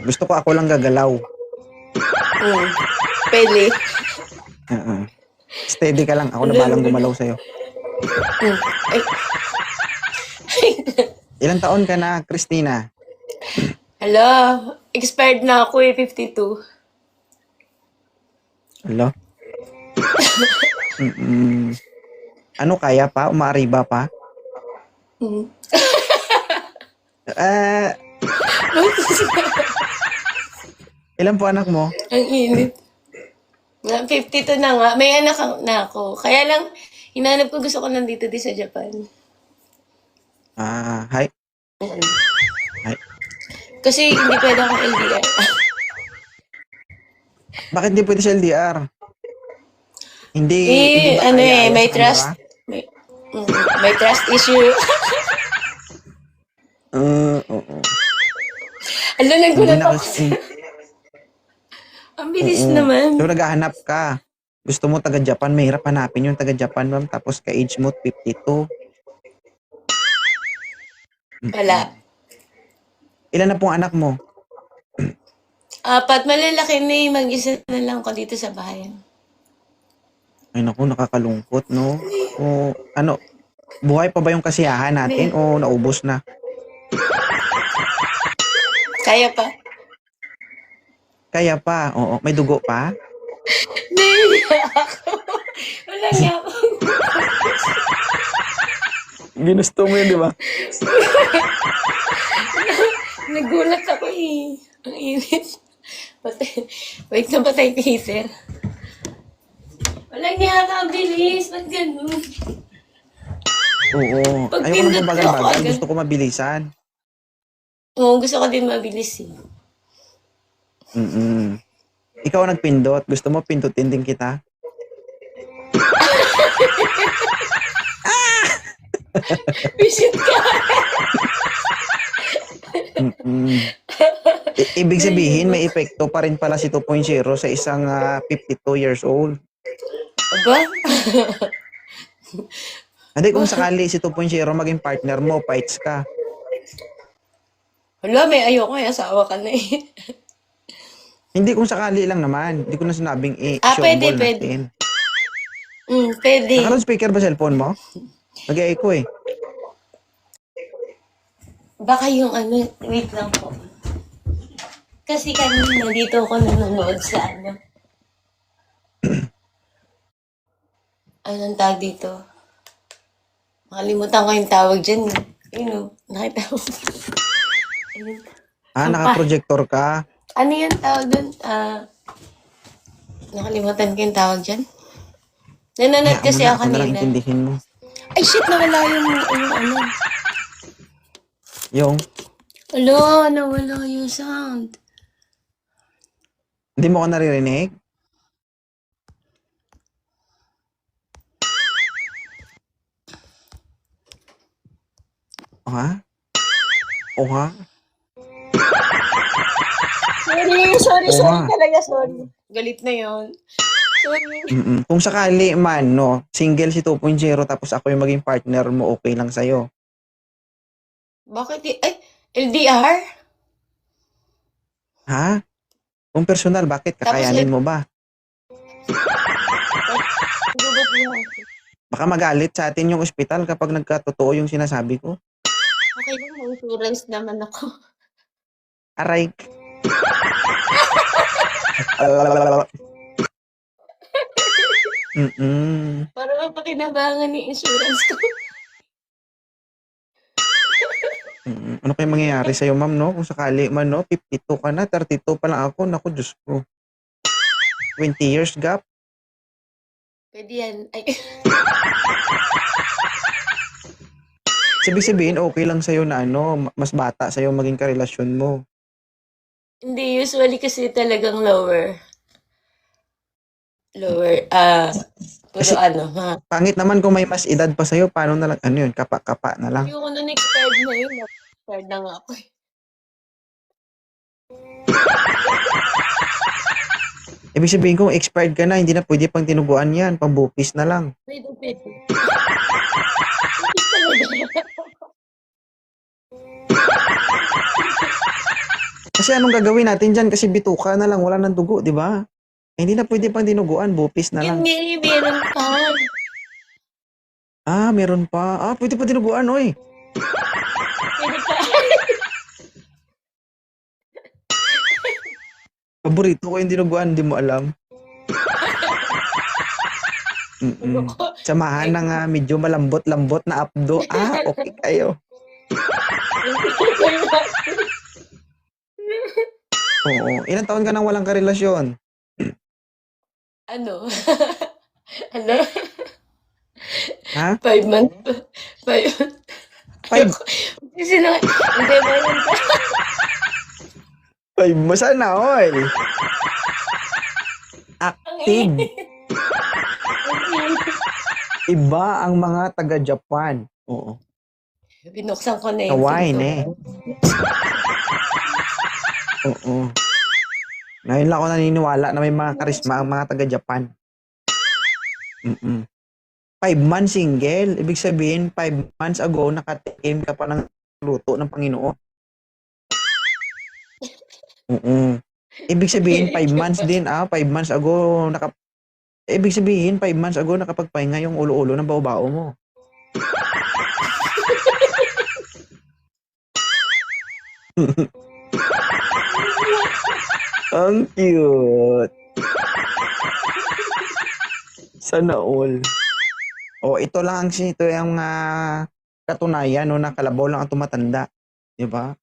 Gusto ko ako lang gagalaw. Pwede. Steady ka lang. Ako na balang gumalaw sa'yo. Ay, Ilang taon ka na, Christina? hala, expired na ako 52. Hello? Ano, kaya pa? Umaariba pa? Ilan po anak mo? Ang init. 52 na nga. May anak na ako. Kaya lang, hinanap ko gusto ko nandito din sa Japan. Hi. Hi. Kasi hindi pwede akong LDR. Bakit hindi pwede sa LDR? Hindi ba ano kaya may sa trust. camera? May trust issue. Oo. Alam, Hindi nagulat na ako. kasi. Ang bilis naman. So, naghahanap ka. Gusto mo taga-Japan, mahirap hanapin yung taga-Japan, ma'am. Tapos ka-age mo, 52. Wala. Ilan na pong anak mo? 4, malalaki na eh. Mag-isa na lang ako dito sa bahay. Ay naku, nakakalungkot, no? O, ano, buhay pa ba yung kasiyahan natin o naubos na? Kaya pa. Kaya pa, oo. May dugo pa? Nahiya ako. Wala niya ako. Ginusto mo yun, di ba? Nagulat ako eh. Ang init. Wait na ba tayo teaser? Walang niya ka, bilis. Ba't ganun? Oo. Pag Ayoko pindot nang ko bagal-bagal. agad. Gusto ko mabilisan. Oo, gusto ko din mabilis eh. Ikaw ang nagpindot. Gusto mo pindutin din kita? Visit ka. Ibig sabihin, may epekto pa rin pala si 2.0 sa isang 52 years old. Aba? Hindi, kung sakali si 2.0 maging partner mo, fights ka. Wala, may ayoko eh. Asawa ka na eh. Hindi, kung sakali lang naman. Hindi ko na sinabing Pwede, showball pwede. natin. Pwede. Naka-speaker ba cellphone mo? Nag-echo eh. Baka yung ano, wait lang po. Kasi kanina dito ako nanonood sa ano. Anong tawag dito? Makalimutan ko yung tawag dyan. Yun o, nakita mo. Ayun. Naka-projector ka. Ano yung tawag dun? Nakalimutan ko yung tawag dyan. Nanonood kasi ako na lang kanina. intindihin mo. Ay shit, nawala yung ano. Yung, Alo, nawala yung sound. hindi mo ko naririnig? O ha? O ha? Sorry Oo nga. talaga, sorry. Galit na yon. Sorry. Kung sakali man, no, single si 2.0 tapos ako yung maging partner mo, okay lang sa'yo. Bakit? Ay, LDR? Ha? Kung personal, bakit? Kakayanin mo ba? Gubat mo. Baka magalit sa atin yung ospital kapag nagkatotoo yung sinasabi ko. Okay lang, may insurance naman ako. Aray. Para mapakinabangan ni insurance ko. Ano kaya mangyayari sa'yo, ma'am, no? Kung sakali man, no? 52 ka na, 32 pa lang ako. Naku, Diyos ko. 20 years gap. Pwede yan. Ay, Sabihin, okay lang sa'yo na ano, mas bata sa'yo maging karelasyon mo. hindi, usually kasi talagang lower. Lower, puro Kasi- ano, ha? Pangit naman kung may mas edad pa sa'yo, paano na lang, ano yun, kapa-kapa na lang. Ayoko na expired na yun. Expired na nga ako eh. Ibig sabihin kung expired ka na, hindi na pwede pang tinuguan yan, pang bupis na lang. Pwede, pwede. Kasi anong gagawin natin dyan? Kasi bituka na lang, wala nang dugo, di ba? Hindi na pwede pang dinuguan, bupis na lang. Hindi, meron pa. Meron pa. Pwede pa dinuguan, oy. Pwede pa. Paborito ko yung dinuguan, di mo alam. Loko. Samahan na nga, medyo malambot-lambot na apdo. Okay kayo. Oo. Ilang taon ka nang walang karelasyon? Ano? Ano? Ha? 5 months. 5. 5? Kasi na, hindi, meron pa. 5 mo sana, oy. Ang Active. Iba ang mga taga-Japan. Oo. Binuksan ko na yung Kawain pinto. Oo. Ngayon lang ako naniniwala na may mga karisma ang mga taga-Japan. 5 months single. Ibig sabihin, 5 months ago, nakatikim ka pa ng luto ng Panginoon. Oo. Ibig sabihin, 5 months din, 5 months ago, Ibig sabihin, 5 months ago, nakapagpahinga yung ulo-ulo ng bao-bao mo. Ang cute. Sana all. Ito lang ito yung katunayan no, na kalabaw lang ang tumatanda. 'Di ba?